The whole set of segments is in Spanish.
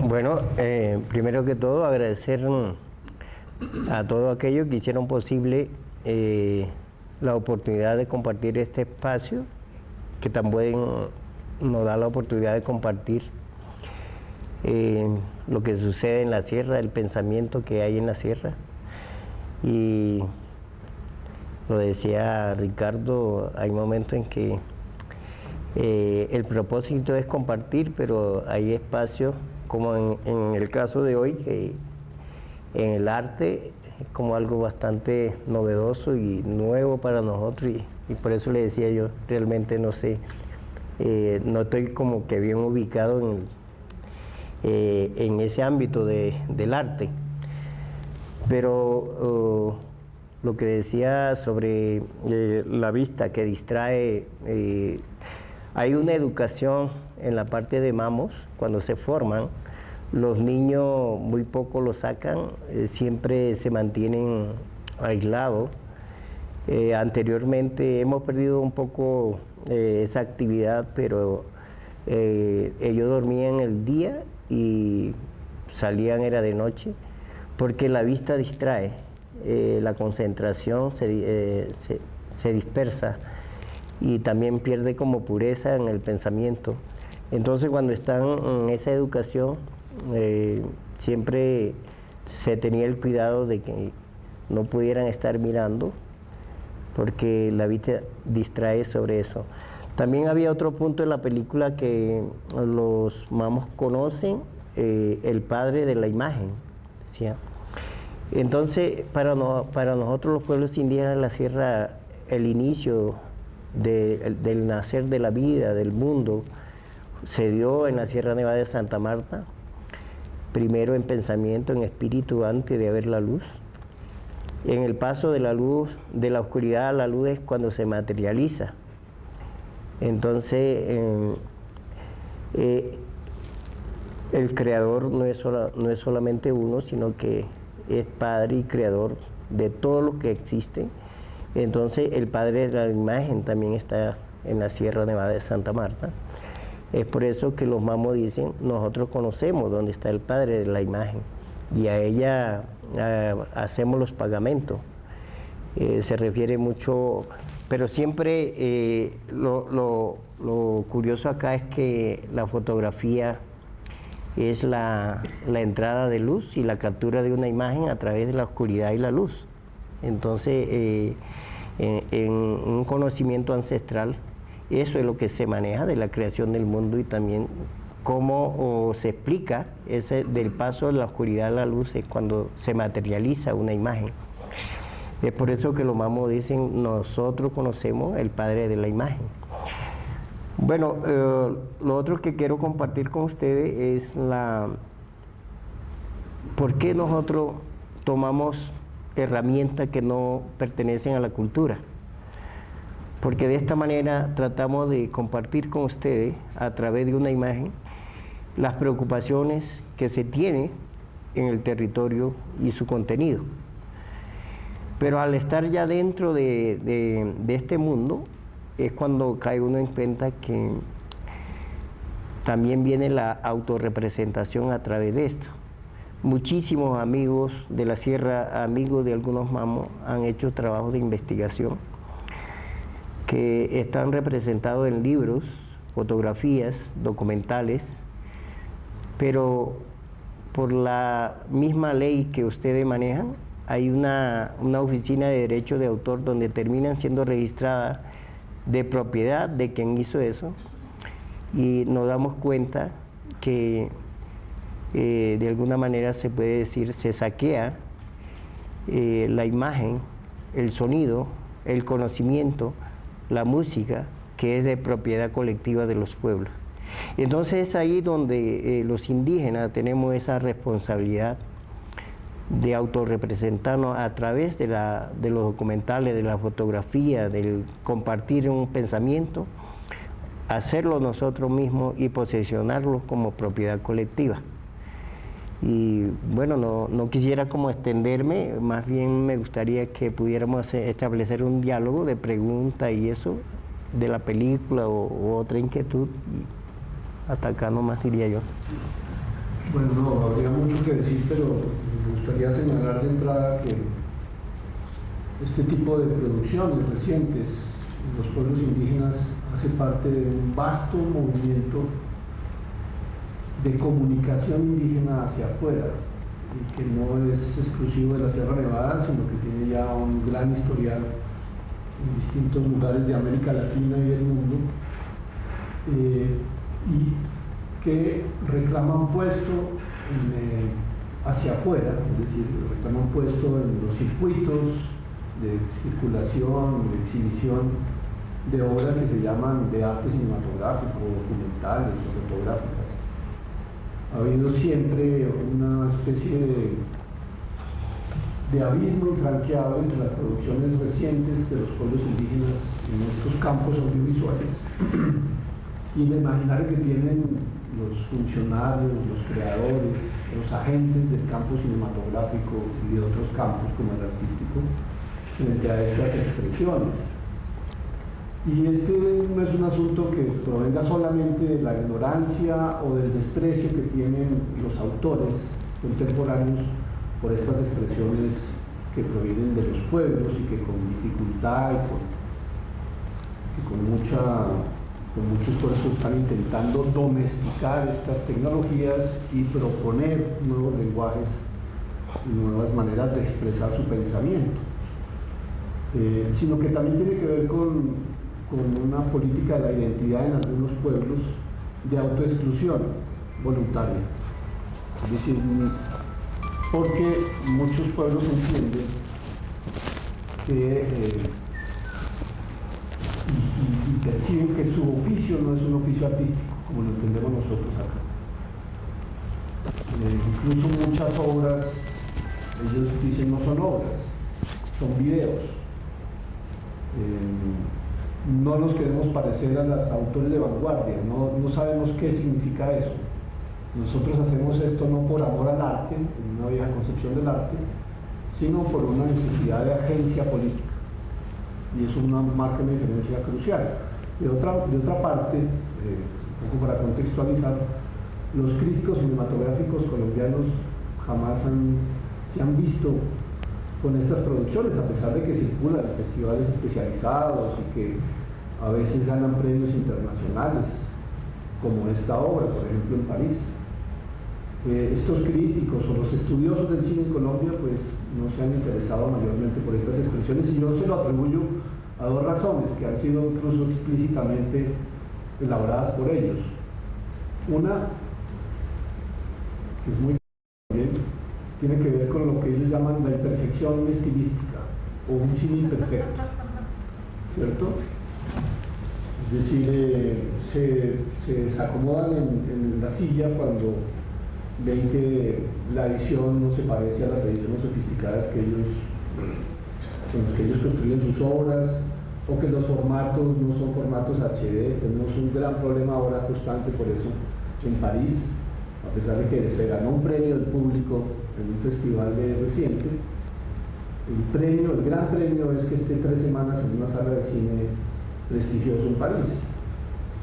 Bueno, primero que todo agradecer a todos aquellos que hicieron posible la oportunidad de compartir este espacio, que también nos da la oportunidad de compartir lo que sucede en la sierra, el pensamiento que hay en la sierra. Y lo decía Ricardo, hay momentos en que el propósito es compartir, pero hay espacios, como en el caso de hoy, que en el arte es como algo bastante novedoso y nuevo para nosotros, y por eso le decía yo, realmente no sé, no estoy como que bien ubicado en ese ámbito del arte. Pero lo que decía sobre la vista que distrae, hay una educación en la parte de mamos, cuando se forman, los niños muy poco lo sacan, siempre se mantienen aislados. Anteriormente hemos perdido un poco esa actividad, pero ellos dormían el día y salían era de noche, porque la vista distrae, la concentración se dispersa y también pierde como pureza en el pensamiento. Entonces, cuando están en esa educación, siempre se tenía el cuidado de que no pudieran estar mirando, porque la vista distrae sobre eso. También había otro punto en la película que los mamos conocen, el padre de la imagen, ¿sí? Entonces, para nosotros los pueblos indígenas de la sierra, el inicio del nacer de la vida, del mundo, se dio en la Sierra Nevada de Santa Marta, primero en pensamiento, en espíritu, antes de haber la luz. En el paso de la luz, de la oscuridad a la luz, es cuando se materializa. Entonces, el creador no es solamente uno, sino que es padre y creador de todo lo que existe. Entonces, el padre de la imagen también está en la Sierra Nevada de Santa Marta. Es por eso que los mamos dicen, nosotros conocemos dónde está el padre de la imagen, y a ella hacemos los pagamentos. Se refiere mucho, pero siempre lo curioso acá es que la fotografía es la entrada de luz y la captura de una imagen a través de la oscuridad y la luz. Entonces, en un conocimiento ancestral, eso es lo que se maneja de la creación del mundo, y también cómo se explica ese del paso de la oscuridad a la luz, es cuando se materializa una imagen. Es por eso que los mamos dicen, nosotros conocemos el padre de la imagen. Bueno, lo otro que quiero compartir con ustedes es por qué nosotros tomamos herramientas que no pertenecen a la cultura. Porque de esta manera tratamos de compartir con ustedes, a través de una imagen, las preocupaciones que se tienen en el territorio y su contenido. Pero al estar ya dentro de este mundo, es cuando cae uno en cuenta que también viene la autorrepresentación a través de esto. Muchísimos amigos de la sierra, amigos de algunos mamos, han hecho trabajos de investigación que están representados en libros, fotografías, documentales, pero por la misma ley que ustedes manejan, hay una oficina de derecho de autor donde terminan siendo registradas de propiedad de quien hizo eso, y nos damos cuenta que de alguna manera se puede decir, se saquea la imagen, el sonido, el conocimiento, la música, que es de propiedad colectiva de los pueblos. Entonces es ahí donde los indígenas tenemos esa responsabilidad de autorrepresentarnos a través de los documentales, de la fotografía, del compartir un pensamiento, hacerlo nosotros mismos y posesionarlo como propiedad colectiva. Y bueno, no quisiera como extenderme, más bien me gustaría que pudiéramos establecer un diálogo de preguntas y eso, de la película o otra inquietud, y hasta acá nomás diría yo. Bueno, no, habría mucho que decir, pero me gustaría señalar de entrada que este tipo de producciones recientes en los pueblos indígenas hace parte de un vasto movimiento de comunicación indígena hacia afuera, y que no es exclusivo de la Sierra Nevada, sino que tiene ya un gran historial en distintos lugares de América Latina y del mundo, y que reclaman puesto hacia afuera, es decir, reclaman puesto en los circuitos de circulación, de exhibición de obras que se llaman de arte cinematográfico, documentales o fotográficas. Ha habido siempre una especie de abismo infranqueable entre las producciones recientes de los pueblos indígenas en estos campos audiovisuales y el imaginario que tienen los funcionarios, los creadores, los agentes del campo cinematográfico y de otros campos como el artístico frente a estas expresiones. Y este no es un asunto que provenga solamente de la ignorancia o del desprecio que tienen los autores contemporáneos por estas expresiones que provienen de los pueblos y que con dificultad y con mucho esfuerzo están intentando domesticar estas tecnologías y proponer nuevos lenguajes y nuevas maneras de expresar su pensamiento. Sino que también tiene que ver con una política de la identidad en algunos pueblos de autoexclusión voluntaria. Es decir, porque muchos pueblos entienden que y perciben que su oficio no es un oficio artístico, como lo entendemos nosotros acá. Incluso muchas obras, ellos dicen no son obras, son videos. No nos queremos parecer a los autores de vanguardia, no sabemos qué significa eso. Nosotros hacemos esto no por amor al arte, en una vieja concepción del arte, sino por una necesidad de agencia política. Y eso marca una diferencia crucial. De otra parte, un poco para contextualizar, los críticos cinematográficos colombianos jamás se han visto con estas producciones, a pesar de que circulan en festivales especializados y que a veces ganan premios internacionales, como esta obra, por ejemplo, en París. Estos críticos o los estudiosos del cine en Colombia pues no se han interesado mayormente por estas expresiones, y yo se lo atribuyo a dos razones que han sido incluso explícitamente elaboradas por ellos. Una, que es muy bien, tiene que ver con lo que ellos llaman la imperfección estilística o un cine imperfecto, ¿cierto? Es decir, se acomodan en la silla cuando ven que la edición no se parece a las ediciones sofisticadas con las que ellos construyen sus obras, o que los formatos no son formatos HD. Tenemos un gran problema ahora constante por eso en París, a pesar de que se ganó un premio del público en un festival reciente. El gran premio es que esté 3 semanas en una sala de cine prestigioso en París.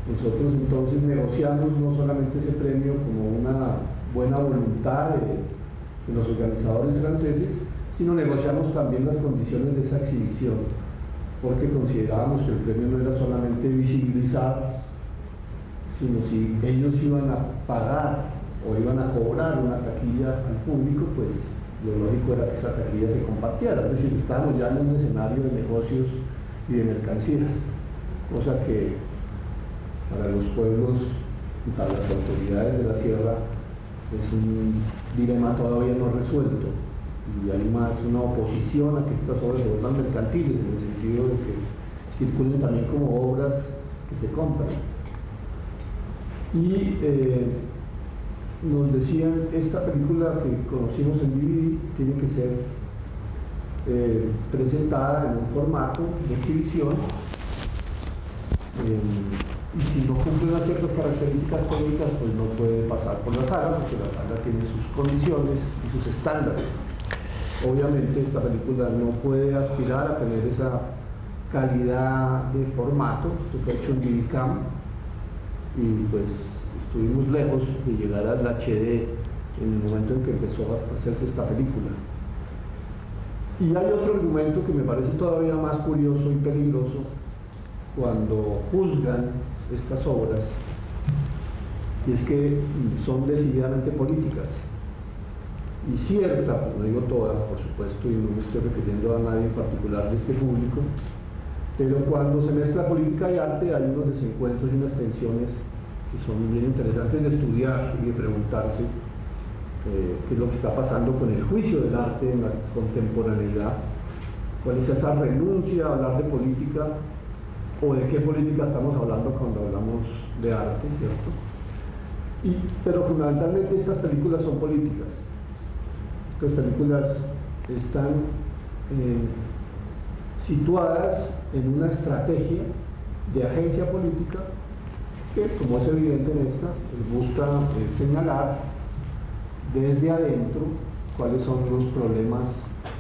Nosotros entonces negociamos no solamente ese premio como una buena voluntad de los organizadores franceses, sino negociamos también las condiciones de esa exhibición, porque considerábamos que el premio no era solamente visibilizar, sino si ellos iban a pagar o iban a cobrar una taquilla al público, pues lo lógico era que esa taquilla se compartiera. Es decir, estábamos ya en un escenario de negocios y de mercancías, cosa que para los pueblos y para las autoridades de la sierra es un dilema todavía no resuelto, y hay más una oposición a que estas obras se vuelvan mercantiles, en el sentido de que circulen también como obras que se compran. Y nos decían, esta película que conocimos en DVD tiene que ser presentada en un formato de exhibición, y si no cumple unas ciertas características técnicas, pues no puede pasar por la sala, porque la sala tiene sus condiciones y sus estándares. Obviamente esta película no puede aspirar a tener esa calidad de formato. Esto fue hecho en Vidicam y pues estuvimos lejos de llegar al HD en el momento en que empezó a hacerse esta película. Y hay otro argumento que me parece todavía más curioso y peligroso cuando juzgan estas obras, y es que son decididamente políticas. Y cierta, pues no digo toda, por supuesto, y no me estoy refiriendo a nadie en particular de este público, pero cuando se mezcla política y arte hay unos desencuentros y unas tensiones que son bien interesantes de estudiar y de preguntarse qué es lo que está pasando con el juicio del arte en la contemporaneidad, cuál es esa renuncia a hablar de política, o de qué política estamos hablando cuando hablamos de arte, ¿cierto? Pero fundamentalmente estas películas son políticas. Estas películas están situadas en una estrategia de agencia política que, como es evidente en esta, busca señalar desde adentro cuáles son los problemas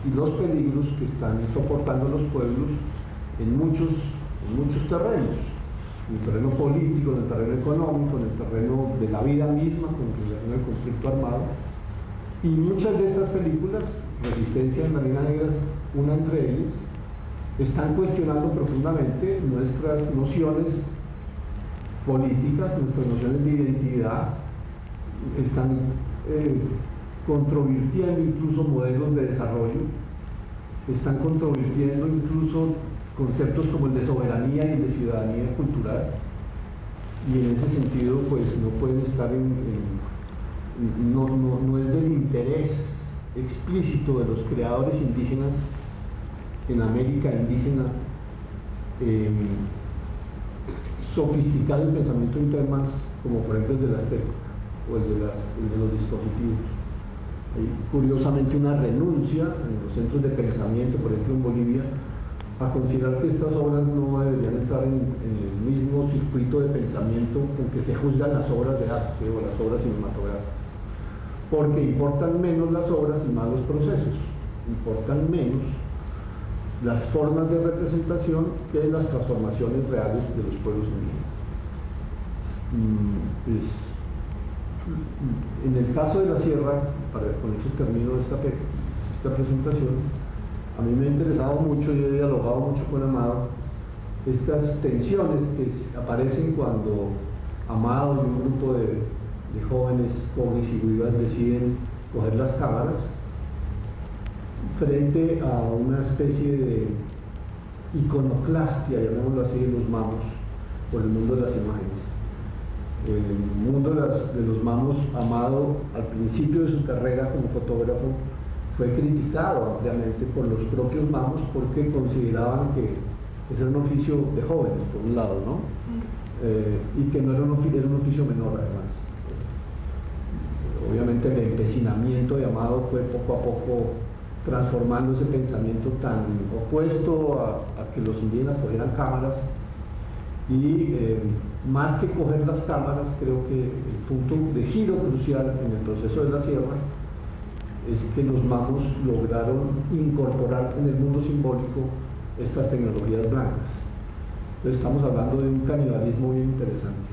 y los peligros que están soportando los pueblos en muchos terrenos, en el terreno político, en el terreno económico, en el terreno de la vida misma con relación al conflicto armado. Y muchas de estas películas, Resistencia en Marina Negra, una entre ellas, están cuestionando profundamente nuestras nociones políticas, nuestras nociones de identidad, están controvirtiendo incluso modelos de desarrollo, están controvirtiendo incluso conceptos como el de soberanía y el de ciudadanía cultural, y en ese sentido pues no pueden estar no es del interés explícito de los creadores indígenas en América indígena sofisticar el pensamiento en temas como por ejemplo el de la estética o el de los dispositivos. Hay curiosamente una renuncia en los centros de pensamiento, por ejemplo en Bolivia, a considerar que estas obras no deberían entrar en el mismo circuito de pensamiento en que se juzgan las obras de arte o las obras cinematográficas, porque importan menos las obras y más los procesos, importan menos las formas de representación que las transformaciones reales de los pueblos indígenas. En el caso de la sierra, con eso termino esta presentación, a mí me ha interesado mucho y he dialogado mucho con Amado estas tensiones que aparecen cuando Amado y un grupo de jóvenes, Cogis y Huivas deciden coger las cámaras frente a una especie de iconoclastia, llamémoslo así, de los mamos por el mundo de las imágenes. El mundo de los mamos, Amado, al principio de su carrera como fotógrafo, fue criticado ampliamente por los propios mamos porque consideraban que ese era un oficio de jóvenes, por un lado, ¿no? Y que no era un oficio menor, además. Obviamente el empecinamiento de Amado fue poco a poco transformando ese pensamiento tan opuesto a que los indígenas cogieran cámaras, y más que coger las cámaras, creo que el punto de giro crucial en el proceso de la sierra es que los mamos lograron incorporar en el mundo simbólico estas tecnologías blancas. Entonces estamos hablando de un canibalismo muy interesante.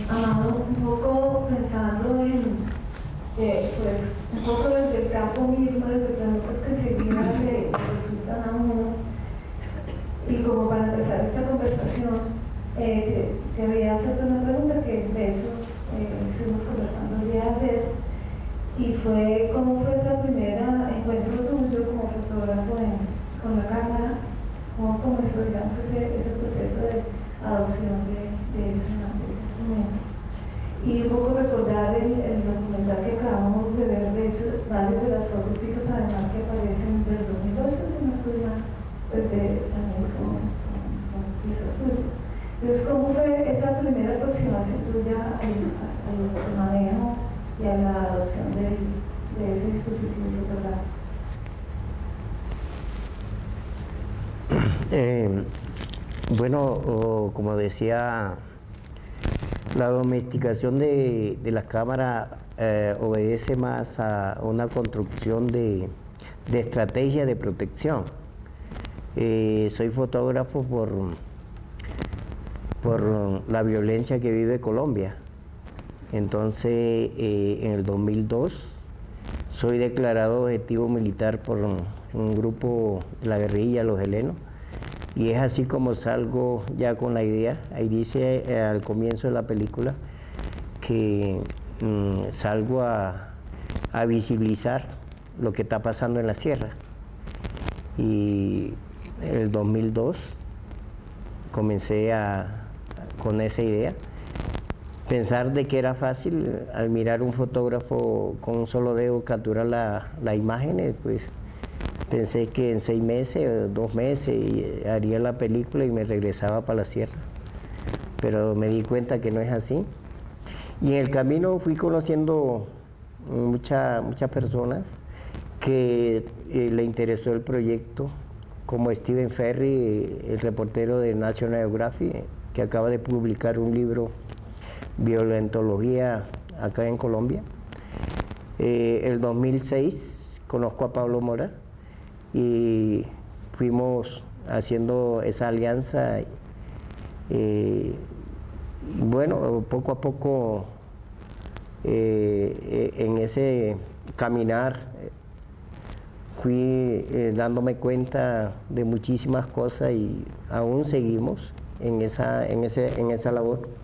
Amado, un poco pensando en, pues, un poco desde el campo mismo, desde preguntas que seguidas le resultan a uno, y como para empezar esta conversación, te voy a hacer una pregunta que de hecho estuvimos conversando el día de ayer, y fue cómo fue ese primer encuentro tuyo como fotógrafo con la cámara, cómo comenzó, digamos, ese proceso de adopción de ese instrumento. Y un poco recordar el documental que acabamos de ver, de hecho, varias de las fotos fijas además que aparecen del 2008, si no estoy mal, pues también son piezas tuyas. Entonces, ¿cómo fue esa primera aproximación tuya al manejo y a la adopción de ese dispositivo fotográfico? Bueno, como decía, la domesticación de la cámara obedece más a una construcción de estrategia de protección. Soy fotógrafo por la violencia que vive Colombia. Entonces, en el 2002, soy declarado objetivo militar por un grupo de la guerrilla, los helenos, y es así como salgo ya con la idea. Ahí dice al comienzo de la película que salgo a visibilizar lo que está pasando en la sierra. Y en el 2002 comencé con esa idea. Pensar de que era fácil, al mirar un fotógrafo con un solo dedo capturar las imágenes, pues pensé que en 6 meses, 2 meses, haría la película y me regresaba para la sierra. Pero me di cuenta que no es así. Y en el camino fui conociendo muchas personas que le interesó el proyecto, como Stephen Ferry, el reportero de National Geographic, que acaba de publicar un libro, Violentología, acá en Colombia. El 2006 conozco a Pablo Mora y fuimos haciendo esa alianza. Bueno, poco a poco en ese caminar fui dándome cuenta de muchísimas cosas y aún seguimos en esa labor.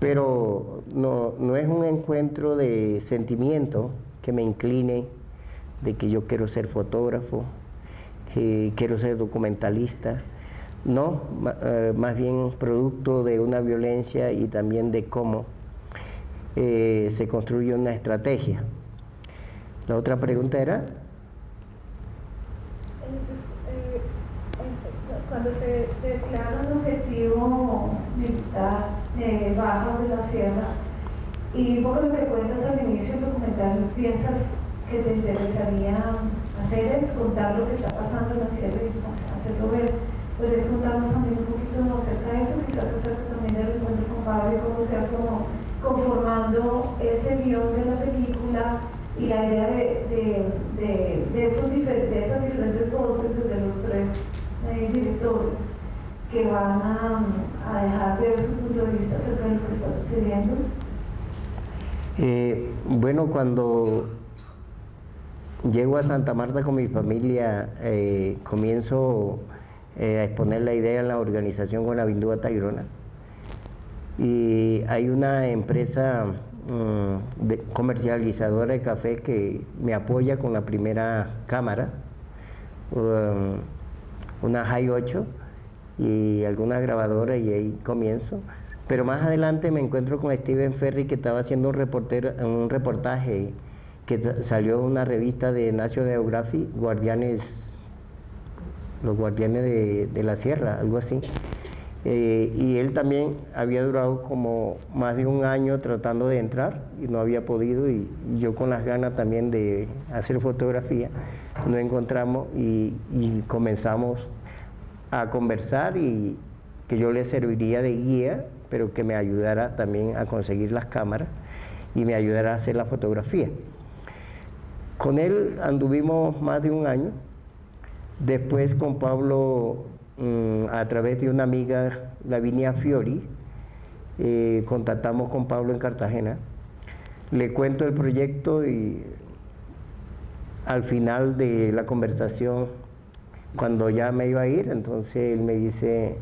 Pero no es un encuentro de sentimiento que me incline de que yo quiero ser fotógrafo, que quiero ser documentalista. No, más bien producto de una violencia y también de cómo se construye una estrategia. La otra pregunta era... Cuando te declaran un objetivo militar, bajas de la sierra, y un poco lo que cuentas al inicio del documental, ¿piensas que te interesaría hacer es contar lo que está pasando en la sierra y hacerlo ver? ¿Podrías contarnos también un poquito acerca de eso? Quizás acerca también del encuentro con Pablo y cómo se va como conformando ese guión de la película y la idea de esas diferentes voces desde los 3 directores que van a dejar ver su punto de vista acerca de lo que está sucediendo. Bueno, cuando llego a Santa Marta con mi familia, comienzo a exponer la idea en la organización con la Bindúa Tayrona, y hay una empresa comercializadora de café que me apoya con la primera cámara, una High 8 y algunas grabadoras, y ahí comienzo. Pero más adelante me encuentro con Stephen Ferry, que estaba haciendo un reportaje que salió en una revista de National Geographic, los guardianes de la sierra, algo así. Y él también había durado como más de 1 año tratando de entrar y no había podido, y yo con las ganas también de hacer fotografía nos encontramos y comenzamos a conversar, y que yo le serviría de guía, pero que me ayudara también a conseguir las cámaras y me ayudara a hacer la fotografía. Con él anduvimos más de 1 año. Después con Pablo, a través de una amiga, Lavinia Fiori, contactamos con Pablo en Cartagena. Le cuento el proyecto y al final de la conversación, cuando ya me iba a ir, entonces él me dice,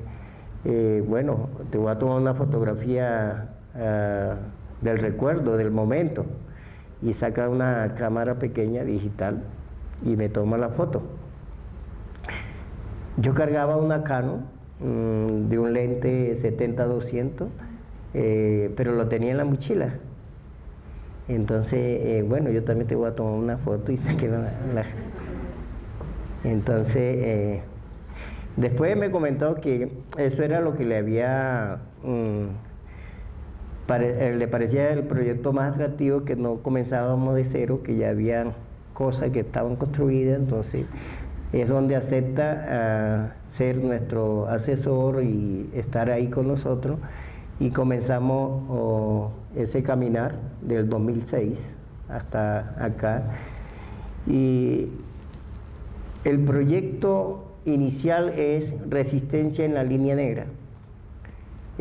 bueno, te voy a tomar una fotografía del recuerdo, del momento, y saca una cámara pequeña digital y me toma la foto. Yo cargaba una Canon de un lente 70-200, pero lo tenía en la mochila. Entonces, bueno, yo también te voy a tomar una foto, y saqué Entonces, después me comentó que eso era lo que le había... le parecía el proyecto más atractivo, que no comenzábamos de cero, que ya habían cosas que estaban construidas. Entonces es donde acepta ser nuestro asesor y estar ahí con nosotros, y comenzamos ese caminar del 2006 hasta acá. Y el proyecto inicial es Resistencia en la Línea Negra.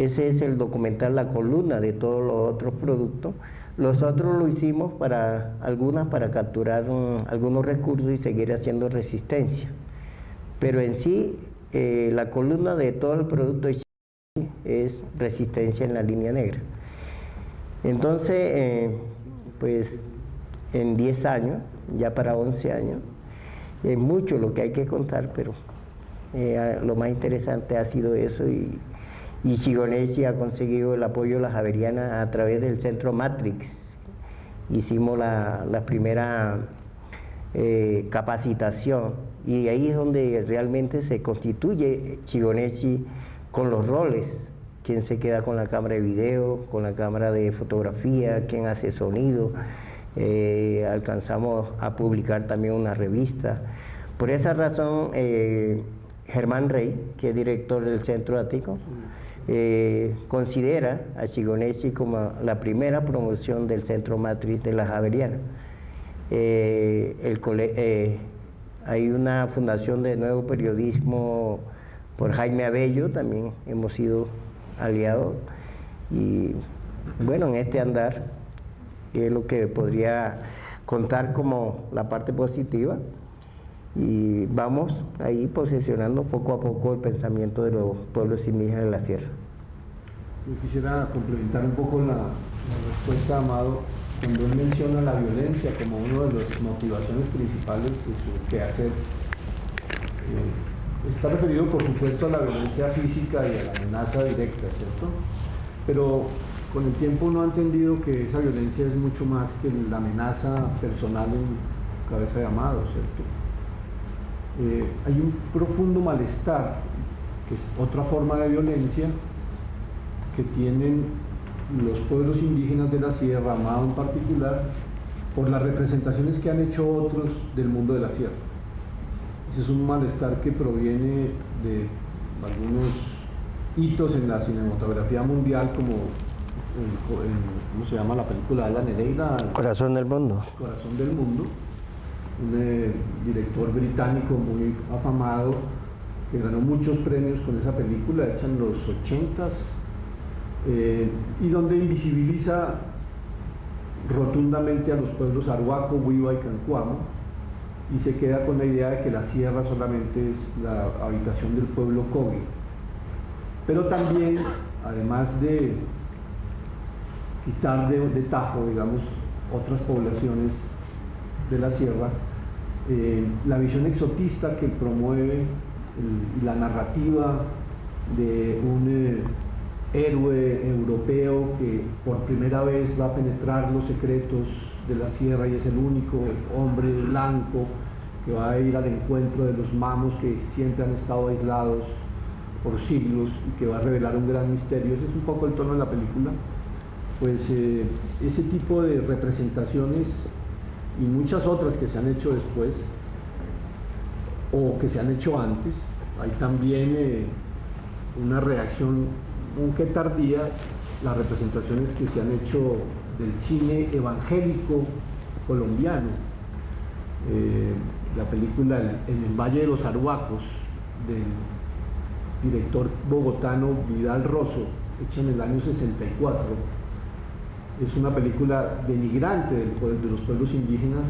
Ese es el documental, la columna de todos los otros productos. Los otros lo hicimos para capturar algunos recursos y seguir haciendo resistencia. Pero en sí, la columna de todo el producto es resistencia en la línea negra. Entonces, pues en 10 años, ya para 11 años, es mucho lo que hay que contar, pero lo más interesante ha sido eso, y Gigonesi ha conseguido el apoyo de las Javerianas a través del Centro Matrix. Hicimos la primera capacitación, y ahí es donde realmente se constituye Gigonesi con los roles: quién se queda con la cámara de video, con la cámara de fotografía, quién hace sonido. Alcanzamos a publicar también una revista. Por esa razón, Germán Rey, que es director del Centro Ático, considera a Gigonesi como la primera promoción del Centro Matriz de las Javerianas. Hay una fundación de nuevo periodismo por Jaime Abello, también hemos sido aliados, y bueno, en este andar es lo que podría contar como la parte positiva, y vamos ahí posesionando poco a poco el pensamiento de los pueblos indígenas de la sierra. Yo quisiera complementar un poco la respuesta de Amado cuando él menciona la violencia como una de las motivaciones principales de su quehacer. Está referido, por supuesto, a la violencia física y a la amenaza directa, ¿cierto? Pero con el tiempo uno ha entendido que esa violencia es mucho más que la amenaza personal en cabeza de Amado, ¿cierto? Hay un profundo malestar, que es otra forma de violencia, que tienen los pueblos indígenas de la sierra, Amado en particular, por las representaciones que han hecho otros del mundo de la sierra. Ese es un malestar que proviene de algunos hitos en la cinematografía mundial, como ¿cómo se llama la película de Alan Nereida? Corazón del Mundo. Corazón del Mundo, un director británico muy afamado que ganó muchos premios con esa película hecha en los 80s, y donde invisibiliza rotundamente a los pueblos Arhuaco, Wiwa y Cancuamo, y se queda con la idea de que la sierra solamente es la habitación del pueblo Kogi. Pero también, además de quitar de tajo, digamos, otras poblaciones de la sierra, la visión exotista que promueve la narrativa de un héroe europeo que por primera vez va a penetrar los secretos de la sierra y es el único hombre blanco que va a ir al encuentro de los mamos que siempre han estado aislados por siglos y que va a revelar un gran misterio. Ese es un poco el tono de la película. Pues ese tipo de representaciones y muchas otras que se han hecho después o que se han hecho antes, hay también una reacción, aunque tardía, las representaciones que se han hecho del cine evangélico colombiano. La película En el Valle de los Arhuacos, del director bogotano Vidal Rosso, hecha en el año 64, es una película denigrante de los pueblos indígenas,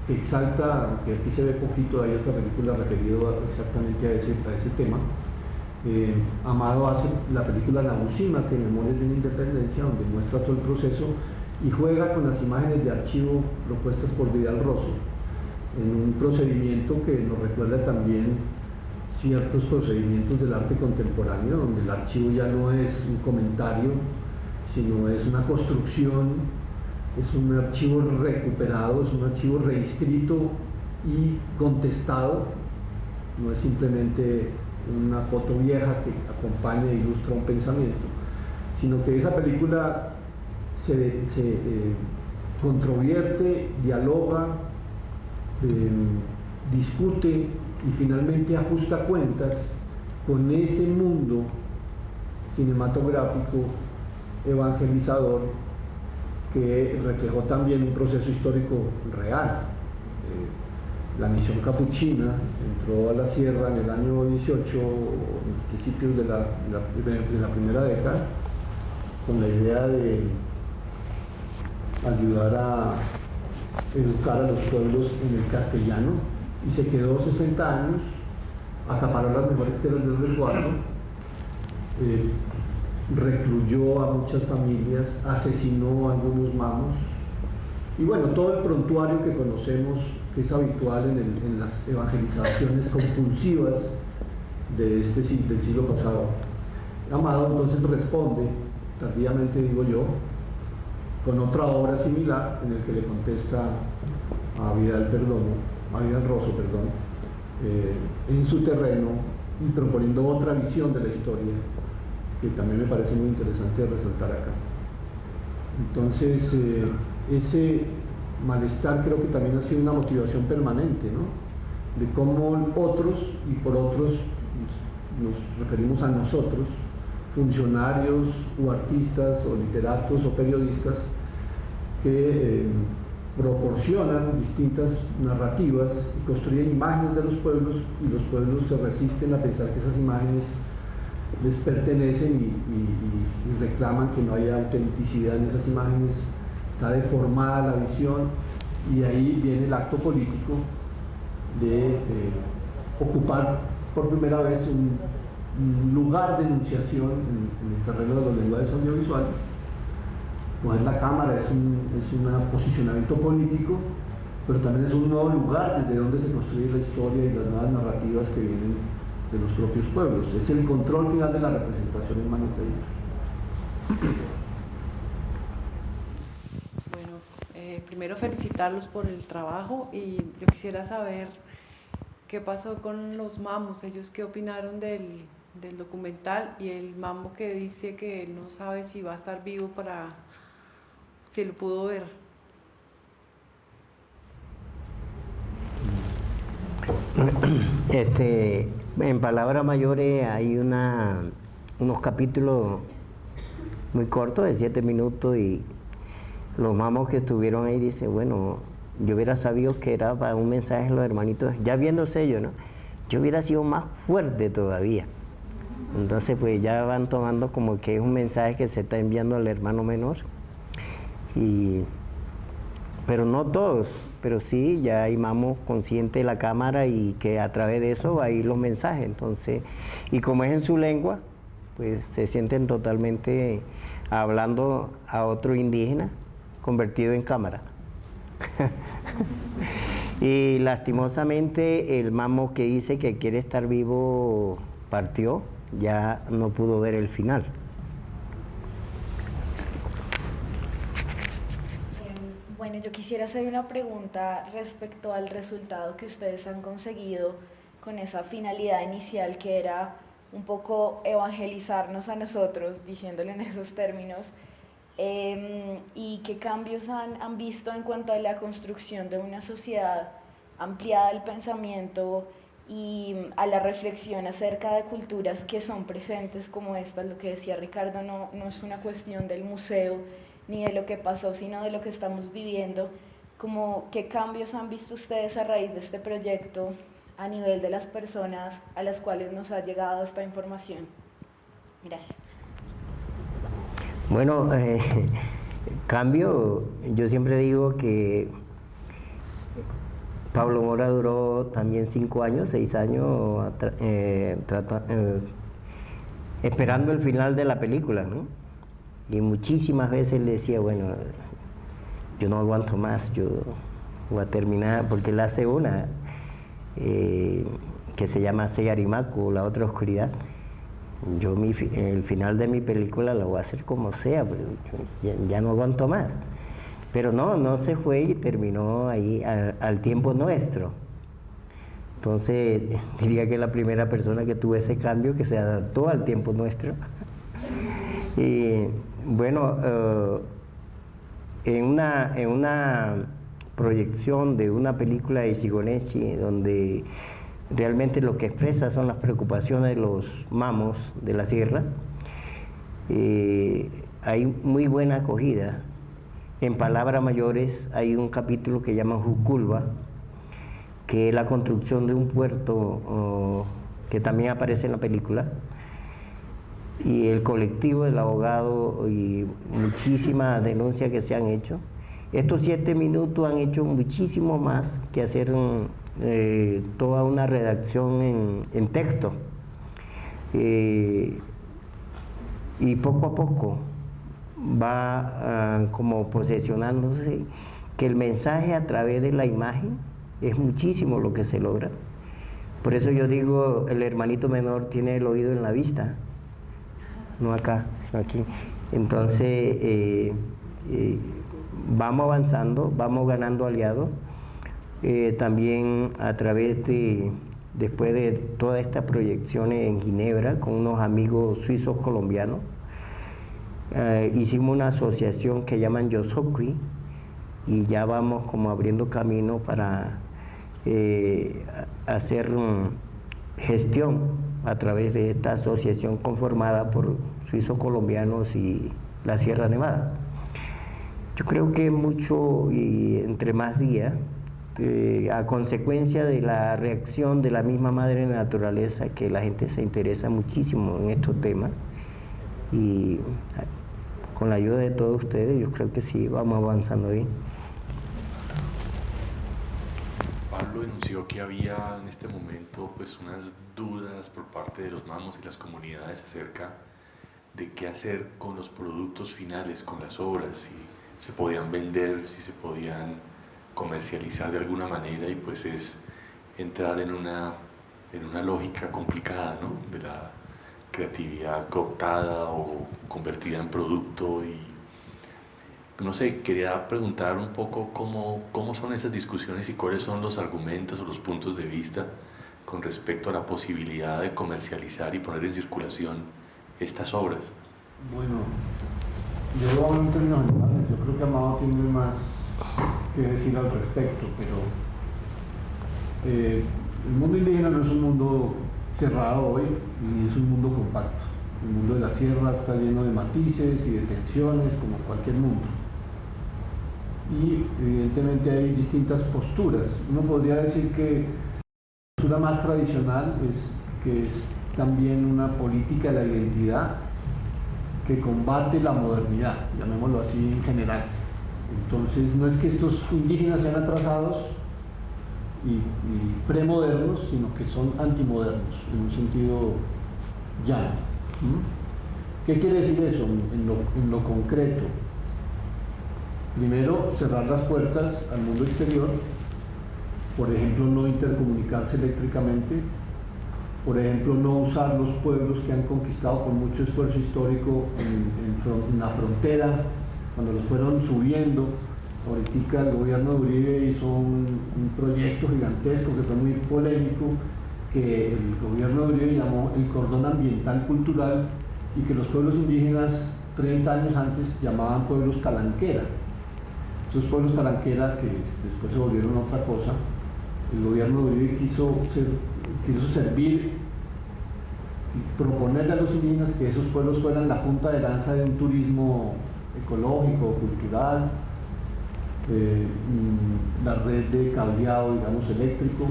que exalta, aunque aquí se ve poquito, hay otra película referida exactamente a ese tema. Amado hace la película La Musima, que Memorias de una Independencia, donde muestra todo el proceso y juega con las imágenes de archivo propuestas por Vidal Rosso, en un procedimiento que nos recuerda también ciertos procedimientos del arte contemporáneo, donde el archivo ya no es un comentario, sino es una construcción, es un archivo recuperado, es un archivo reescrito y contestado, no es simplemente una foto vieja que acompaña e ilustra un pensamiento, sino que esa película se controvierte, dialoga, discute y finalmente ajusta cuentas con ese mundo cinematográfico evangelizador que reflejó también un proceso histórico real. la misión capuchina entró a la sierra en el año 18, principios de la primera década, con la idea de ayudar a educar a los pueblos en el castellano, y se quedó 60 años, acaparó las mejores tierras del resguardo, recluyó a muchas familias, asesinó a algunos mamos, y bueno, todo el prontuario que conocemos, que es habitual en las evangelizaciones compulsivas del siglo pasado. Amado entonces responde, tardíamente digo yo, con otra obra similar en el que le contesta a Vidal Rosso, en su terreno, y proponiendo otra visión de la historia, que también me parece muy interesante resaltar acá. Entonces, ese malestar creo que también ha sido una motivación permanente, ¿no? De cómo otros, y por otros nos referimos a nosotros, funcionarios o artistas o literatos o periodistas, que proporcionan distintas narrativas y construyen imágenes de los pueblos, y los pueblos se resisten a pensar que esas imágenes les pertenecen y reclaman que no haya autenticidad en esas imágenes, está deformada la visión, y ahí viene el acto político de ocupar por primera vez un lugar de enunciación en el terreno de los lenguajes audiovisuales. Coger la cámara es un posicionamiento político, pero también es un nuevo lugar desde donde se construye la historia y las nuevas narrativas que vienen de los propios pueblos. Es el control final de la representación en manos de ellos. Bueno, primero felicitarlos por el trabajo, y yo quisiera saber qué pasó con los mamos, ellos qué opinaron del documental, y el mamo que dice que no sabe si va a estar vivo si lo pudo ver. En palabras mayores hay unos capítulos muy cortos de 7 minutos, y los mamos que estuvieron ahí dicen, bueno, yo hubiera sabido que era para un mensaje a los hermanitos, ya viendo el sello, ¿no? Yo hubiera sido más fuerte todavía. Entonces pues ya van tomando como que es un mensaje que se está enviando al hermano menor, pero no todos, pero sí ya hay mamos conscientes de la cámara, y que a través de eso va a ir los mensajes. Entonces, y como es en su lengua, pues se sienten totalmente hablando a otro indígena convertido en cámara. Y lastimosamente el mamo que dice que quiere estar vivo partió, ya no pudo ver el final. Bueno, yo quisiera hacer una pregunta respecto al resultado que ustedes han conseguido con esa finalidad inicial, que era un poco evangelizarnos a nosotros, diciéndolo en esos términos, y qué cambios han visto en cuanto a la construcción de una sociedad ampliada del pensamiento y a la reflexión acerca de culturas que son presentes como esta. Lo que decía Ricardo, no es una cuestión del museo ni de lo que pasó, sino de lo que estamos viviendo. Como, ¿qué cambios han visto ustedes a raíz de este proyecto a nivel de las personas a las cuales nos ha llegado esta información? Gracias. Bueno, cambio, yo siempre digo que Pablo Mora duró también 5 años, 6 años esperando el final de la película, ¿no? Y muchísimas veces le decía, bueno, yo no aguanto más, yo voy a terminar, porque él hace una que se llama Seyarimaku, la otra oscuridad. Yo el final de mi película lo voy a hacer como sea, pero ya no aguanto más. Pero no se fue y terminó ahí al tiempo nuestro. Entonces diría que es la primera persona que tuvo ese cambio, que se adaptó al tiempo nuestro. Y bueno, en una proyección de una película de Shigoneshi, donde realmente lo que expresa son las preocupaciones de los mamos de la sierra, hay muy buena acogida. En palabras mayores hay un capítulo que llaman Juculba, que es la construcción de un puerto que también aparece en la película, y el colectivo del abogado y muchísimas denuncias que se han hecho. Estos 7 minutos han hecho muchísimo más que hacer toda una redacción en texto. Y poco a poco va como posesionándose que el mensaje a través de la imagen es muchísimo lo que se logra. Por eso yo digo, el hermanito menor tiene el oído en la vista, no acá, sino aquí. Entonces, vamos avanzando, vamos ganando aliados. También a través de, después de todas estas proyecciones en Ginebra, con unos amigos suizos colombianos, hicimos una asociación que llaman Yosokui, y ya vamos como abriendo camino para hacer gestión a través de esta asociación conformada por suizos colombianos y la Sierra Nevada. Yo creo que mucho y entre más días, a consecuencia de la reacción de la misma madre naturaleza, que la gente se interesa muchísimo en estos temas, y con la ayuda de todos ustedes, yo creo que sí, vamos avanzando bien. Pablo denunció que había en este momento pues unas dudas por parte de los mamos y las comunidades acerca de qué hacer con los productos finales, con las obras, si se podían vender, si se podían comercializar de alguna manera, y pues es entrar en una lógica complicada, ¿no?, de la creatividad cooptada o convertida en producto. Y no sé, quería preguntar un poco cómo son esas discusiones y cuáles son los argumentos o los puntos de vista con respecto a la posibilidad de comercializar y poner en circulación estas obras. Bueno, yo lo hablo en términos generales. Yo creo que Amado tiene más que decir al respecto, pero el mundo indígena no es un mundo cerrado hoy, y es un mundo compacto. El mundo de la sierra está lleno de matices y de tensiones, como cualquier mundo. Y evidentemente hay distintas posturas. Uno podría decir que la postura más tradicional es también una política de la identidad que combate la modernidad, llamémoslo así en general. Entonces, no es que estos indígenas sean atrasados y premodernos, sino que son antimodernos, en un sentido llano. ¿Qué quiere decir eso en lo concreto? Primero, cerrar las puertas al mundo exterior, por ejemplo, no intercomunicarse eléctricamente, por ejemplo, no usar los pueblos que han conquistado con mucho esfuerzo histórico en la frontera, cuando los fueron subiendo. Ahorita el gobierno de Uribe hizo un proyecto gigantesco que fue muy polémico, que el gobierno de Uribe llamó el cordón ambiental cultural, y que los pueblos indígenas 30 años antes llamaban pueblos talanquera. Esos pueblos talanquera, que después se volvieron otra cosa, el gobierno de Uribe quiso servir y proponerle a los indígenas que esos pueblos fueran la punta de lanza de un turismo ecológico, cultural, la red de cableado, digamos, eléctrico.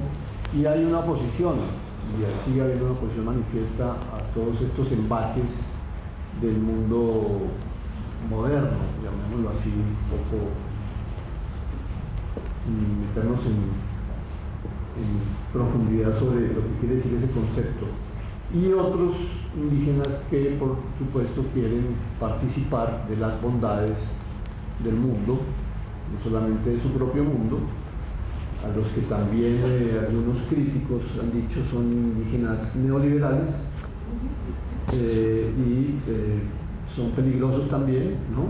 Y hay una oposición, y sigue habiendo una oposición manifiesta a todos estos embates del mundo moderno, llamémoslo así, un poco sin meternos en profundidad sobre lo que quiere decir ese concepto. Y otros indígenas que, por supuesto, quieren participar de las bondades del mundo, no solamente de su propio mundo, a los que también algunos críticos han dicho son indígenas neoliberales, y son peligrosos también, ¿no?,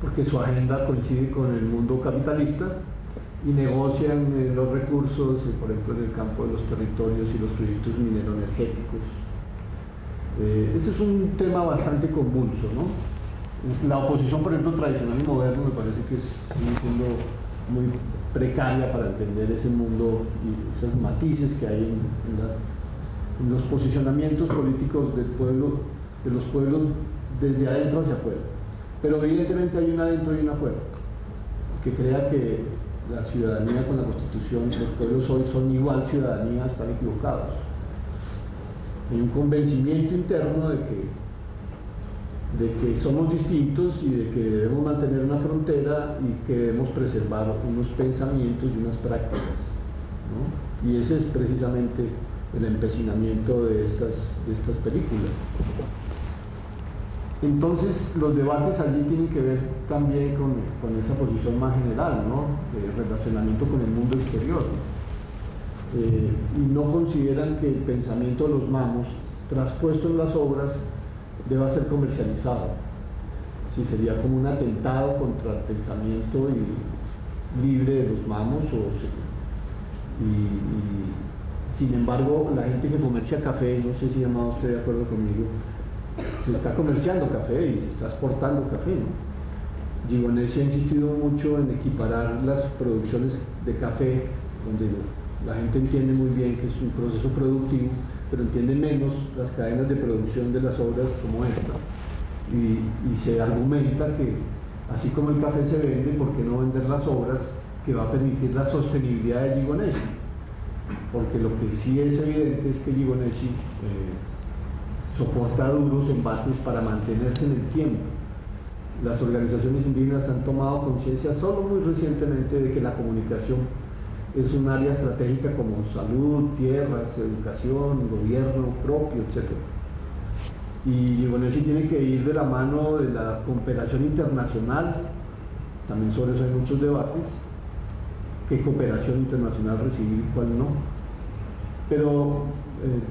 porque su agenda coincide con el mundo capitalista y negocian los recursos, por ejemplo, en el campo de los territorios y los proyectos mineroenergéticos. Ese es un tema bastante convulso, ¿no? La oposición, por ejemplo, tradicional y moderno, me parece que sigue siendo muy precaria para entender ese mundo y esos matices que hay en los posicionamientos políticos del pueblo, de los pueblos desde adentro hacia afuera. Pero evidentemente hay un adentro y un afuera, que crea que la ciudadanía con la Constitución, los pueblos hoy son igual ciudadanía, están equivocados. Hay un convencimiento interno de que somos distintos y de que debemos mantener una frontera y que debemos preservar unos pensamientos y unas prácticas, ¿no? Y ese es precisamente el empecinamiento de estas películas. Entonces, los debates allí tienen que ver también con esa posición más general, ¿no? De relacionamiento con el mundo exterior. Y no consideran que el pensamiento de los mamos, traspuesto en las obras, deba ser comercializado. Si sería como un atentado contra el pensamiento libre de los mamos, sin embargo, la gente que comercia café, no sé si Amado esté de acuerdo conmigo, se está comerciando café y se está exportando café, ¿no? Gigonesi ha insistido mucho en equiparar las producciones de café, donde la gente entiende muy bien que es un proceso productivo, pero entiende menos las cadenas de producción de las obras como esta. Y se argumenta que, así como el café se vende, ¿por qué no vender las obras que va a permitir la sostenibilidad de Gigonesi? Porque lo que sí es evidente es que Gigonesi soporta duros embates para mantenerse en el tiempo. Las organizaciones indígenas han tomado conciencia solo muy recientemente de que la comunicación es un área estratégica como salud, tierras, educación, gobierno propio, etc. Y Gigonesi tiene que ir de la mano de la cooperación internacional, también sobre eso hay muchos debates, qué cooperación internacional recibir y cuál no. Pero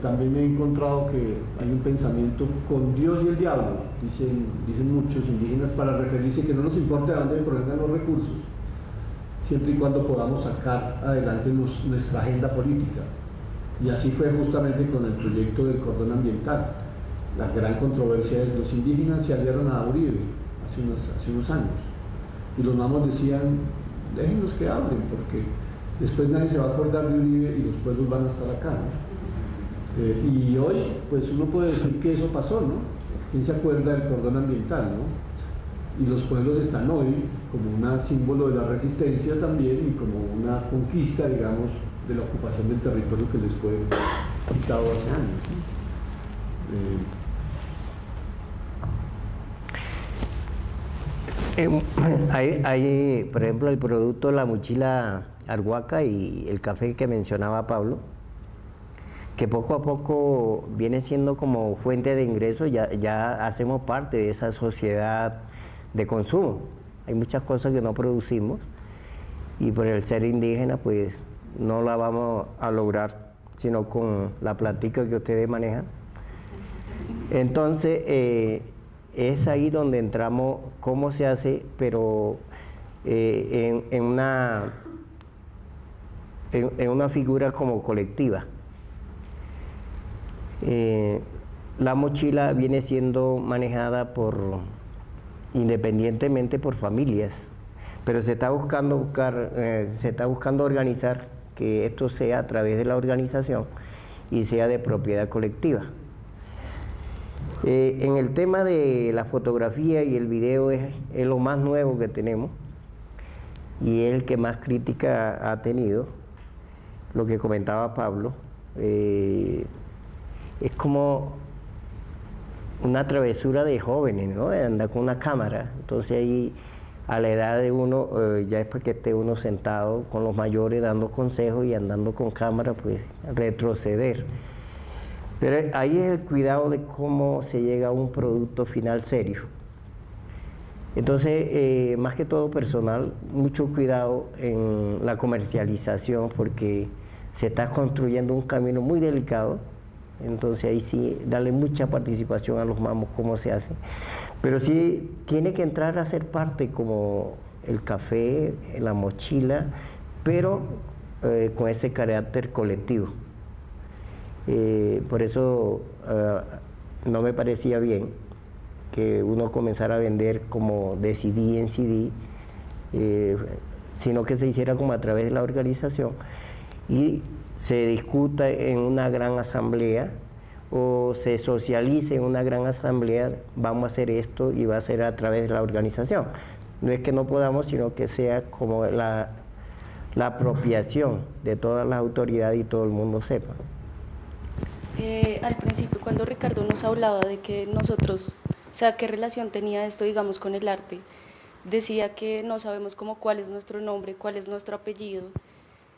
también he encontrado que hay un pensamiento con Dios y el diablo, dicen muchos indígenas, para referirse que no nos importa de dónde provengan los recursos, siempre y cuando podamos sacar adelante nuestra agenda política. Y así fue justamente con el proyecto del cordón ambiental. La gran controversia es: los indígenas se aliaron a Uribe hace unos años, y los mamos decían: déjenlos que hablen, porque después nadie se va a acordar de Uribe y los pueblos van a estar acá, ¿no? Y hoy, pues uno puede decir que eso pasó, ¿no? ¿Quién se acuerda del cordón ambiental, no? Y los pueblos están hoy como un símbolo de la resistencia también, y como una conquista, digamos, de la ocupación del territorio que les fue quitado hace años, ¿no? Hay, por ejemplo, el producto La Mochila Arhuaca y el café que mencionaba Pablo, que poco a poco viene siendo como fuente de ingresos. Ya hacemos parte de esa sociedad de consumo. Hay muchas cosas que no producimos y por el ser indígena pues no la vamos a lograr sino con la plática que ustedes manejan. Entonces es ahí donde entramos, cómo se hace, pero en una figura como colectiva. La mochila viene siendo manejada independientemente por familias, pero se está buscando organizar que esto sea a través de la organización y sea de propiedad colectiva. En el tema de la fotografía y el video es lo más nuevo que tenemos y es el que más crítica ha tenido, lo que comentaba Pablo. Es como una travesura de jóvenes, ¿no? De andar con una cámara. Entonces ahí, a la edad de uno, ya es para que esté uno sentado con los mayores dando consejos y andando con cámara, pues retroceder. Pero ahí es el cuidado de cómo se llega a un producto final serio. Entonces, más que todo personal, mucho cuidado en la comercialización porque se está construyendo un camino muy delicado. Entonces ahí sí, darle mucha participación a los mamos, cómo se hace. Pero sí tiene que entrar a ser parte como el café, la mochila, pero con ese carácter colectivo. Por eso no me parecía bien que uno comenzara a vender como de CD en CD, sino que se hiciera como a través de la organización y se discuta en una gran asamblea o se socialice en una gran asamblea, vamos a hacer esto y va a ser a través de la organización. No es que no podamos, sino que sea como la apropiación de todas las autoridades y todo el mundo sepa. Al principio, cuando Ricardo nos hablaba de que nosotros, o sea, qué relación tenía esto, digamos, con el arte, decía que no sabemos como cuál es nuestro nombre, cuál es nuestro apellido,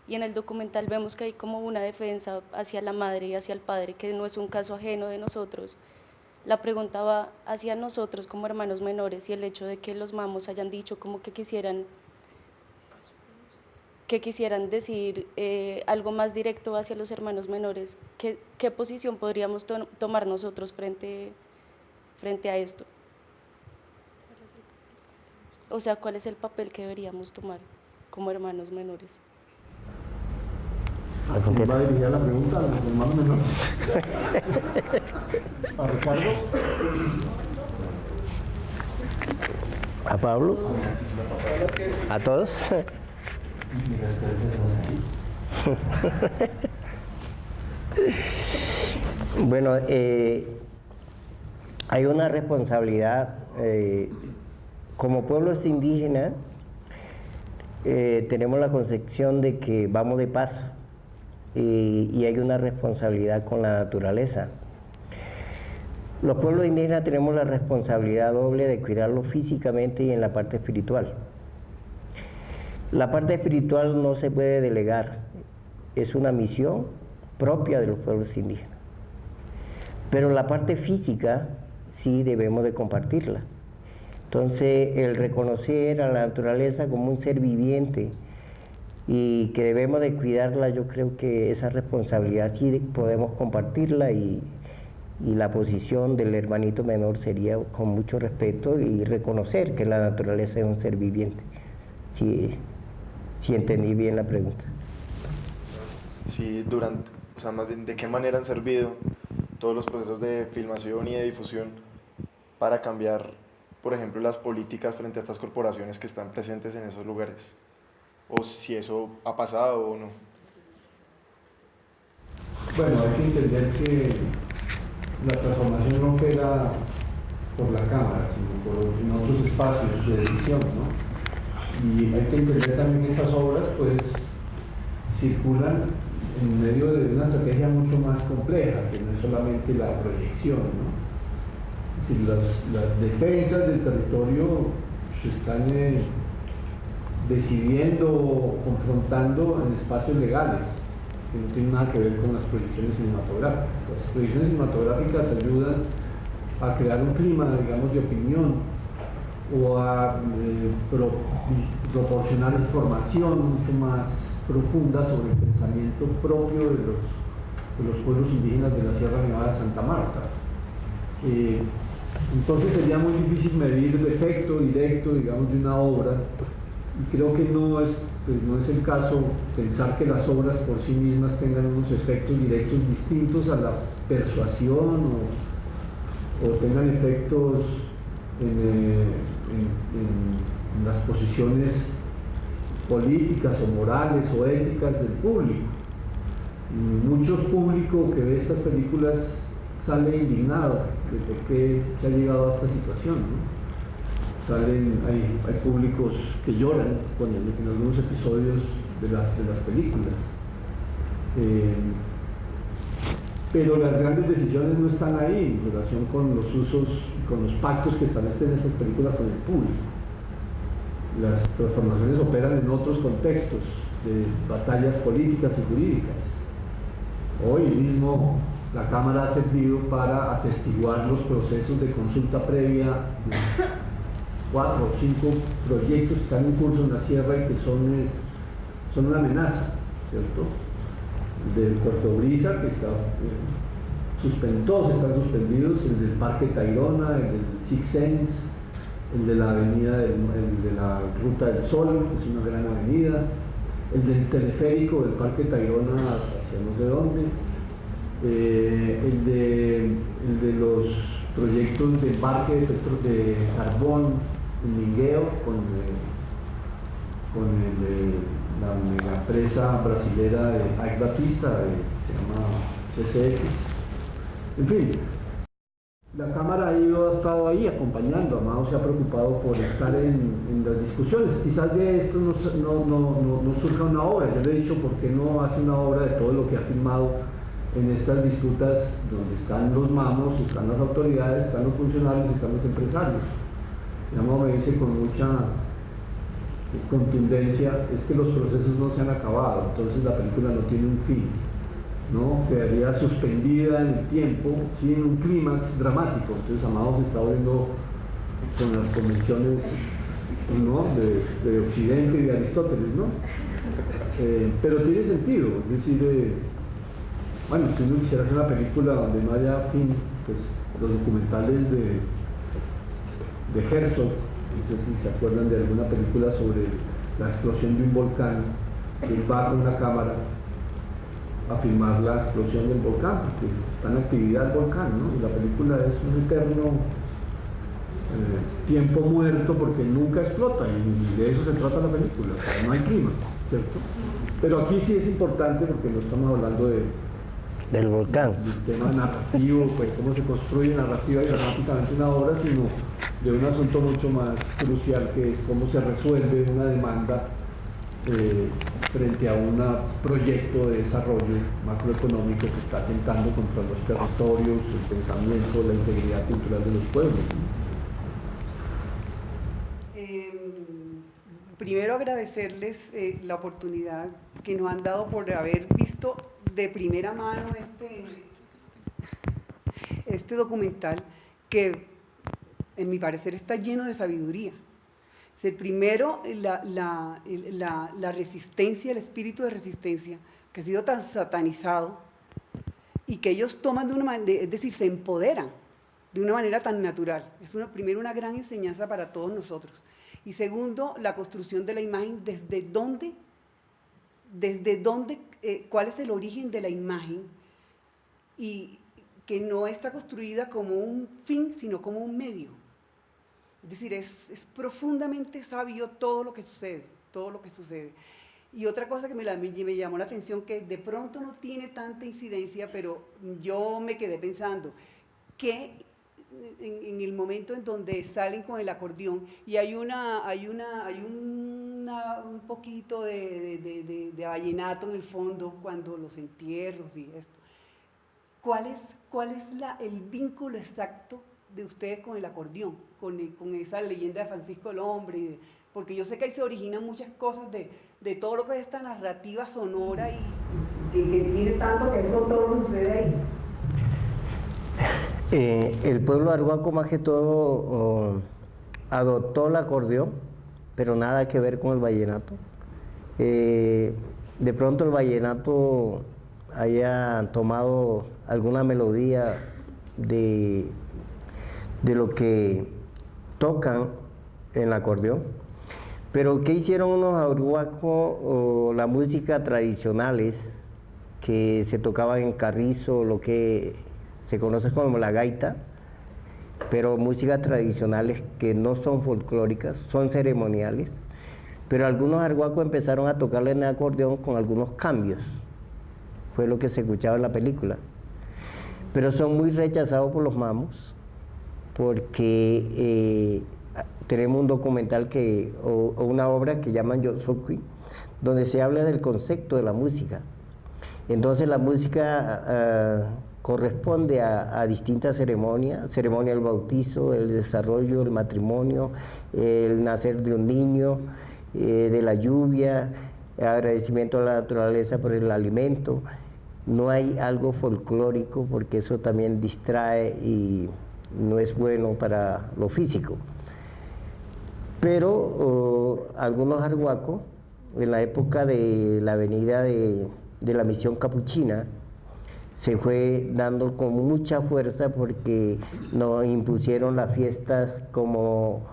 y en el documental vemos que hay como una defensa hacia la madre y hacia el padre, que no es un caso ajeno de nosotros. La pregunta va hacia nosotros como hermanos menores, y el hecho de que los mamos hayan dicho como que quisieran decir algo más directo hacia los hermanos menores. ¿Qué posición podríamos tomar nosotros frente a esto? O sea, ¿cuál es el papel que deberíamos tomar como hermanos menores? ¿Va a dirigir la pregunta a los hermanos menores? ¿A Ricardo? ¿A Pablo? ¿A todos? Bueno, hay una responsabilidad como pueblos indígenas. Tenemos la concepción de que vamos de paso y hay una responsabilidad con la naturaleza. Los pueblos indígenas tenemos la responsabilidad doble de cuidarlo físicamente y en la parte espiritual. La parte espiritual no se puede delegar, es una misión propia de los pueblos indígenas. Pero la parte física sí debemos de compartirla. Entonces, el reconocer a la naturaleza como un ser viviente y que debemos de cuidarla, yo creo que esa responsabilidad sí podemos compartirla, y la posición del hermanito menor sería con mucho respeto y reconocer que la naturaleza es un ser viviente. Si entendí bien la pregunta. Sí, o sea, más bien, ¿de qué manera han servido todos los procesos de filmación y de difusión para cambiar, por ejemplo, las políticas frente a estas corporaciones que están presentes en esos lugares? O si eso ha pasado o no. Bueno, hay que entender que la transformación no opera por la cámara, sino en otros espacios de decisión, ¿no? Y hay que entender también que estas obras pues circulan en medio de una estrategia mucho más compleja, que no es solamente la proyección, ¿no? Es decir, las defensas del territorio se están decidiendo, confrontando en espacios legales, que no tienen nada que ver con las proyecciones cinematográficas. Las proyecciones cinematográficas ayudan a crear un clima, digamos, de opinión, o a proporcionar información mucho más profunda sobre el pensamiento propio de los pueblos indígenas de la Sierra Nevada de Santa Marta. Entonces sería muy difícil medir el efecto directo, digamos, de una obra, y creo que no es el caso pensar que las obras por sí mismas tengan unos efectos directos distintos a la persuasión o tengan efectos en las posiciones políticas o morales o éticas del público. Mucho público que ve estas películas sale indignado de por qué se ha llegado a esta situación, ¿no? Hay públicos que lloran en algunos episodios de las películas. Pero las grandes decisiones no están ahí en relación con los usos y con los pactos que establecen esas películas con el público. Las transformaciones operan en otros contextos de batallas políticas y jurídicas. Hoy mismo la Cámara ha servido para atestiguar los procesos de consulta previa de 4 o 5 proyectos que están en curso en la sierra y que son una amenaza, ¿cierto? Del Puerto Brisa, que está todos están suspendidos, el del Parque Tayrona, el del Six Sense, el de la avenida, el de la Ruta del Sol, que es una gran avenida, el del teleférico del Parque Tayrona hacia no sé dónde, el de los proyectos de embarque de carbón en Mingueo con la megapresa brasilera de Ike Batista, se llama CCX. En fin, La Cámara ha estado ahí acompañando, Amado se ha preocupado por estar en las discusiones. Quizás de esto no surja una obra, yo le he dicho por qué no hace una obra de todo lo que ha firmado en estas disputas donde están los mamos, están las autoridades, están los funcionarios, están los empresarios. Y Amado me dice con mucha contundencia, es que los procesos no se han acabado, entonces la película no tiene un fin, ¿no? Quedaría suspendida en el tiempo, sí, en un clímax dramático. Entonces Amado se está volviendo con las convenciones, ¿no?, de Occidente y de Aristóteles, ¿no? Pero tiene sentido, es decir, bueno, si uno quisiera hacer una película donde no haya fin, pues los documentales de Herzog, no sé si se acuerdan de alguna película sobre la explosión de un volcán, que va con una cámara a filmar la explosión del volcán, porque está en actividad el volcán, ¿no? Y la película es un eterno tiempo muerto porque nunca explota, y de eso se trata la película, o sea, no hay clima, ¿cierto? Pero aquí sí es importante porque no estamos hablando del volcán, del tema narrativo, pues cómo se construye narrativa y dramáticamente una obra, sino de un asunto mucho más crucial, que es cómo se resuelve una demanda frente a un proyecto de desarrollo macroeconómico que está atentando contra los territorios, el pensamiento, la integridad cultural de los pueblos. Primero agradecerles la oportunidad que nos han dado por haber visto de primera mano este documental, que en mi parecer está lleno de sabiduría. Primero, la resistencia, el espíritu de resistencia, que ha sido tan satanizado y que ellos toman de una manera, es decir, se empoderan de una manera tan natural. Es primero una gran enseñanza para todos nosotros. Y segundo, la construcción de la imagen, desde dónde, cuál es el origen de la imagen, y que no está construida como un fin, sino como un medio. Es decir, es profundamente sabio todo lo que sucede, todo lo que sucede. Y otra cosa que me llamó la atención, que de pronto no tiene tanta incidencia, pero yo me quedé pensando, que en el momento en donde salen con el acordeón y hay un poquito de vallenato en el fondo, cuando los entierros y esto, ¿cuál es el vínculo exacto de ustedes con el acordeón, con esa leyenda de Francisco el Hombre? Porque yo sé que ahí se originan muchas cosas de todo lo que es esta narrativa sonora y que tiene tanto que ver con todo lo que sucede ahí. El pueblo arhuaco más que todo adoptó el acordeón, pero nada que ver con el vallenato. De pronto el vallenato haya tomado alguna melodía de lo que tocan en el acordeón, pero ¿qué hicieron unos arhuacos? La música tradicionales que se tocaban en carrizo, lo que se conoce como la gaita, pero músicas tradicionales que no son folclóricas, son ceremoniales, pero algunos arhuacos empezaron a tocarle en el acordeón con algunos cambios, fue lo que se escuchaba en la película, pero son muy rechazados por los mamos, porque tenemos un documental o una obra que llaman Yosokui, donde se habla del concepto de la música. Entonces la música corresponde a distintas ceremonias, ceremonia del bautizo, el desarrollo, el matrimonio, el nacer de un niño, de la lluvia, agradecimiento a la naturaleza por el alimento. No hay algo folclórico porque eso también distrae y no es bueno para lo físico. Pero algunos arhuacos, en la época de la venida de la misión capuchina, se fue dando con mucha fuerza porque nos impusieron las fiestas como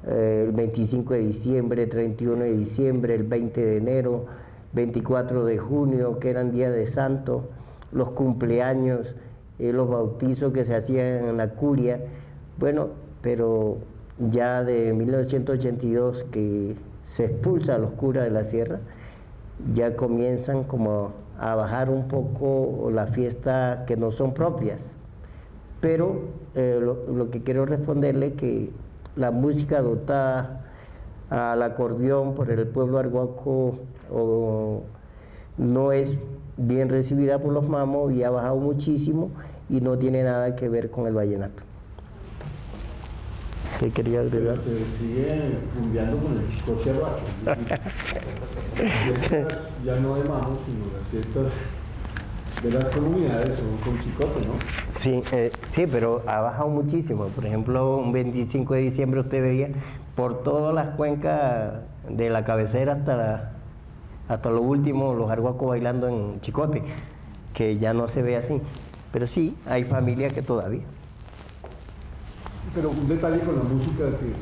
el 25 de diciembre, 31 de diciembre, el 20 de enero, 24 de junio, que eran días de santo, los cumpleaños, los bautizos que se hacían en la curia. Bueno, pero ya de 1982 que se expulsa a los curas de la sierra, ya comienzan como a bajar un poco las fiestas que no son propias, Pero lo que quiero responderle es que la música dotada al acordeón por el pueblo arhuaco no es bien recibida por los mamos y ha bajado muchísimo y no tiene nada que ver con el vallenato. ¿Qué quería agregar? Se sigue rumbeando con el chicote arhuaco. Las fiestas ya no de mamos, sino las fiestas de las comunidades son con chicote, ¿no? Sí, sí, pero ha bajado muchísimo. Por ejemplo, un 25 de diciembre usted veía por todas las cuencas de la cabecera hasta lo último, los arhuacos bailando en chicote, que ya no se ve así. Pero sí, hay familias que todavía. Pero un detalle con la música que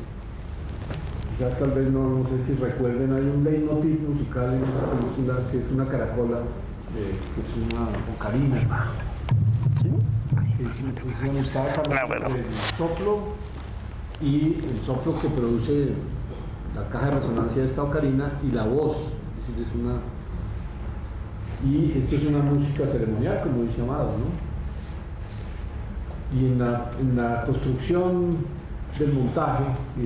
quizás tal vez no sé si recuerden, hay un leitmotiv musical en una película que es una caracola, que es una ocarina. ¿Sí? Es donde está el soplo y el soplo que produce la caja de resonancia de esta ocarina y la voz. Es decir, y esto es una música ceremonial, como dice Amado, ¿no? Y en la construcción del montaje y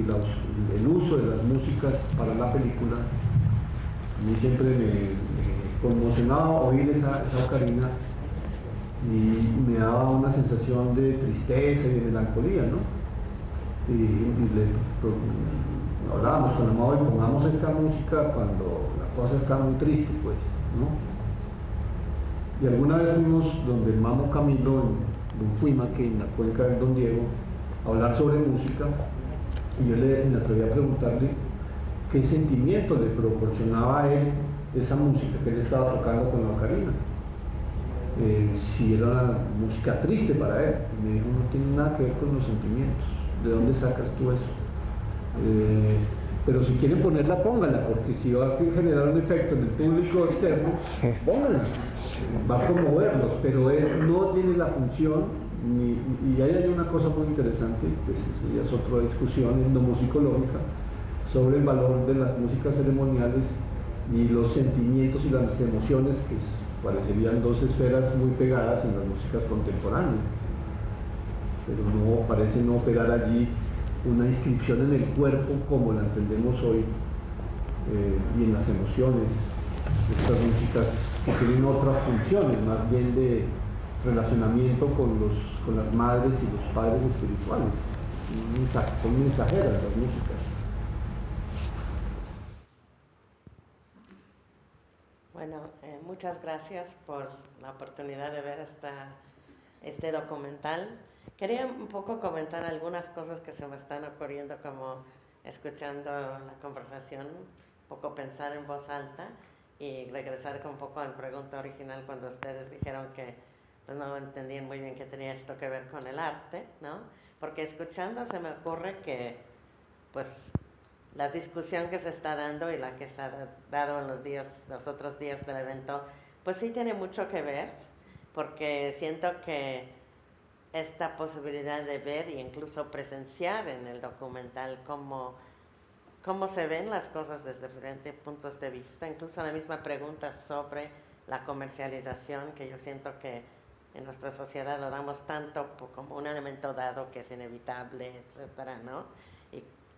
el uso de las músicas para la película, a mí siempre me conmocionaba oír esa ocarina y me daba una sensación de tristeza y de melancolía, ¿no? Hablábamos con Amado y pongamos esta música cuando la cosa está muy triste, pues, ¿no? Y alguna vez fuimos donde el Mamo Camilo en Cuimaque, en la cuenca del Don Diego, a hablar sobre música, y yo me atreví a preguntarle qué sentimiento le proporcionaba a él esa música que él estaba tocando con la ocarina. Si era una música triste para él. Y me dijo, no tiene nada que ver con los sentimientos. ¿De dónde sacas tú eso? Pero si quieren ponerla, pónganla, porque si va a generar un efecto en el público externo, pónganla. Va a conmoverlos, pero no tiene la función, y ahí hay una cosa muy interesante, pues eso ya es otra discusión etnomusicológica, sobre el valor de las músicas ceremoniales y los sentimientos y las emociones, que parecerían dos esferas muy pegadas en las músicas contemporáneas. Pero no parece no operar allí una inscripción en el cuerpo como la entendemos hoy, y en las emociones, estas músicas que tienen otras funciones, más bien de relacionamiento con las madres y los padres espirituales. Son mensajeras las músicas. Bueno, muchas gracias por la oportunidad de ver este documental. Quería un poco comentar algunas cosas que se me están ocurriendo como escuchando la conversación, un poco pensar en voz alta y regresar un poco a la pregunta original cuando ustedes dijeron que pues, no entendían muy bien qué tenía esto que ver con el arte, ¿no? Porque escuchando se me ocurre que pues la discusión que se está dando y la que se ha dado en los otros días del evento, pues sí tiene mucho que ver, porque siento que esta posibilidad de ver e incluso presenciar en el documental cómo se ven las cosas desde diferentes puntos de vista, incluso la misma pregunta sobre la comercialización, que yo siento que en nuestra sociedad lo damos tanto como un elemento dado que es inevitable, etcétera, ¿no?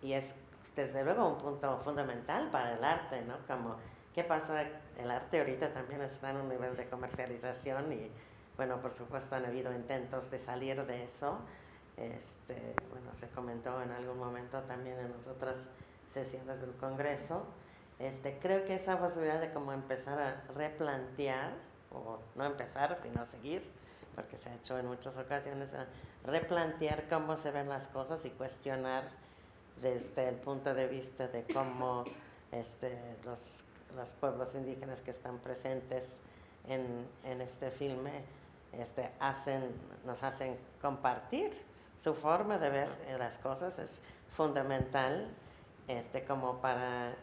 Y es desde luego un punto fundamental para el arte, ¿no? Como, ¿qué pasa? El arte ahorita también está en un nivel de comercialización y, bueno, por supuesto han habido intentos de salir de eso. Bueno, se comentó en algún momento también en las otras sesiones del Congreso. Creo que esa posibilidad de como empezar a replantear, o no empezar, sino seguir, porque se ha hecho en muchas ocasiones, a replantear cómo se ven las cosas y cuestionar desde el punto de vista de cómo los pueblos indígenas que están presentes en este filme nos hacen compartir su forma de ver las cosas. Es fundamental como para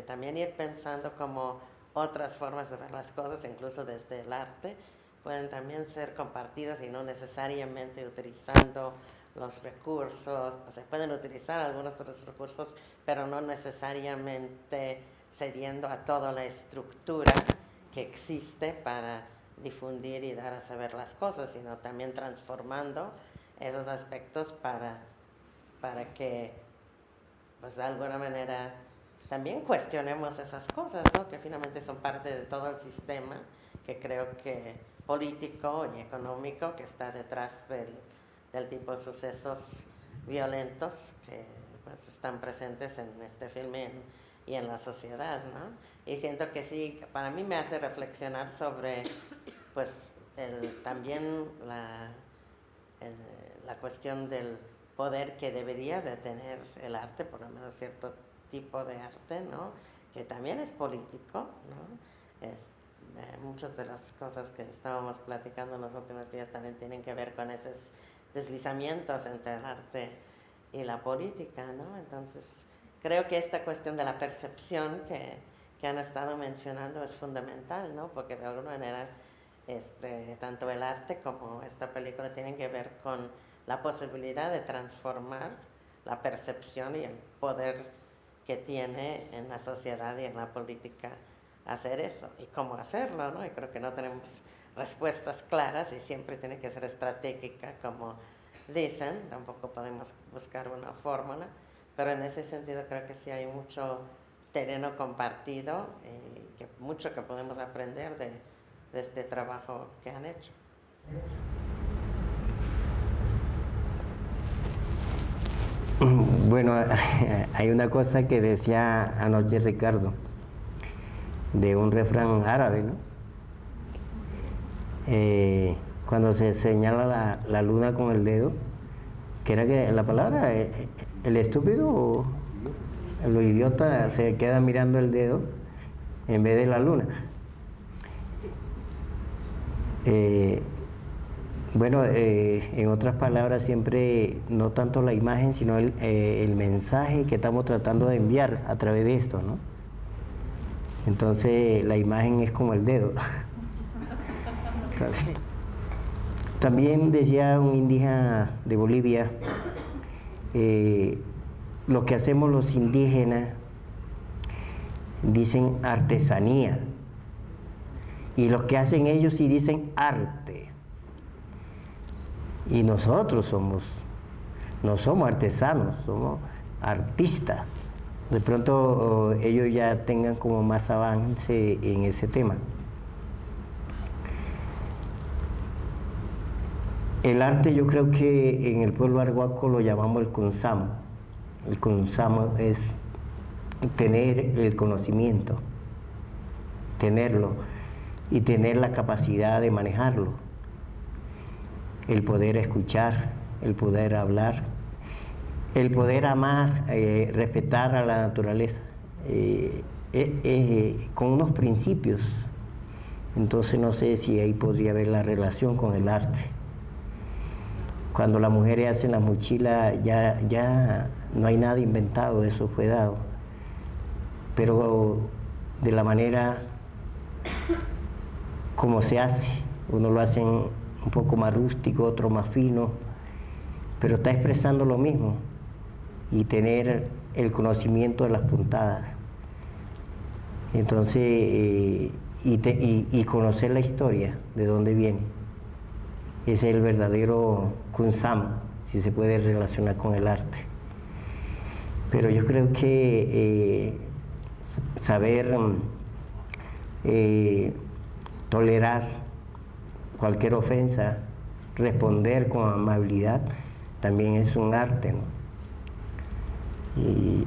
también ir pensando como otras formas de ver las cosas, incluso desde el arte, pueden también ser compartidas y no necesariamente utilizando los recursos, o sea, pueden utilizar algunos de los recursos, pero no necesariamente cediendo a toda la estructura que existe para difundir y dar a saber las cosas, sino también transformando esos aspectos para que, pues de alguna manera, también cuestionemos esas cosas, ¿no? Que finalmente son parte de todo el sistema que creo que político y económico que está detrás del tipo de sucesos violentos que pues, están presentes en este filme y en la sociedad, ¿no? Y siento que sí, para mí me hace reflexionar sobre pues también la cuestión del poder que debería de tener el arte, por lo menos cierto tipo de arte, ¿no? Que también es político, ¿no? Muchas de las cosas que estábamos platicando en los últimos días también tienen que ver con esos deslizamientos entre el arte y la política, ¿no? Entonces, creo que esta cuestión de la percepción que han estado mencionando es fundamental, ¿no? Porque de alguna manera tanto el arte como esta película tienen que ver con la posibilidad de transformar la percepción y el poder que tiene en la sociedad y en la política hacer eso y cómo hacerlo, ¿no? Y creo que no tenemos respuestas claras y siempre tiene que ser estratégica, como dicen, tampoco podemos buscar una fórmula, pero en ese sentido creo que sí hay mucho terreno compartido y mucho que podemos aprender de este trabajo que han hecho. Bueno, hay una cosa que decía anoche Ricardo, de un refrán árabe, ¿no? Cuando se señala la luna con el dedo, que era que la palabra, el estúpido o el idiota se queda mirando el dedo en vez de la luna. Bueno, en otras palabras, siempre no tanto la imagen, sino el mensaje que estamos tratando de enviar a través de esto, ¿no? Entonces, la imagen es como el dedo. Entonces, también decía un indígena de Bolivia, lo que hacemos los indígenas dicen artesanía, y los que hacen ellos sí dicen arte. Y nosotros no somos artesanos, somos artistas. De pronto ellos ya tengan como más avance en ese tema. El arte, yo creo que en el pueblo arhuaco lo llamamos el consamo. El consamo es tener el conocimiento, tenerlo y tener la capacidad de manejarlo. El poder escuchar, el poder hablar, el poder amar, respetar a la naturaleza, con unos principios. Entonces no sé si ahí podría haber la relación con el arte. Cuando las mujeres hacen las mochilas, ya no hay nada inventado, eso fue dado. Pero de la manera como se hace, uno lo hace un poco más rústico, otro más fino, pero está expresando lo mismo, y tener el conocimiento de las puntadas. Entonces, y conocer la historia, de dónde viene. Ese es el verdadero kunsam, si se puede relacionar con el arte. Pero yo creo que saber tolerar cualquier ofensa, responder con amabilidad, también es un arte, ¿no? Y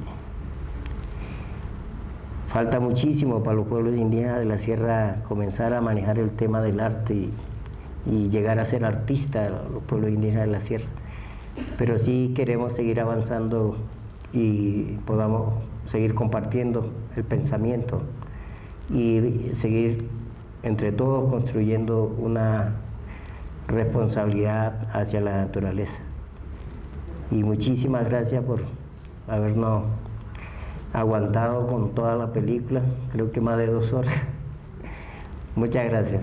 falta muchísimo para los pueblos indígenas de la sierra comenzar a manejar el tema del arte y llegar a ser artistas, los pueblos indígenas de la sierra. Pero sí queremos seguir avanzando y podamos seguir compartiendo el pensamiento y seguir entre todos construyendo una responsabilidad hacia la naturaleza. Y muchísimas gracias por habernos aguantado con toda la película, creo que más de 2 horas. Muchas gracias.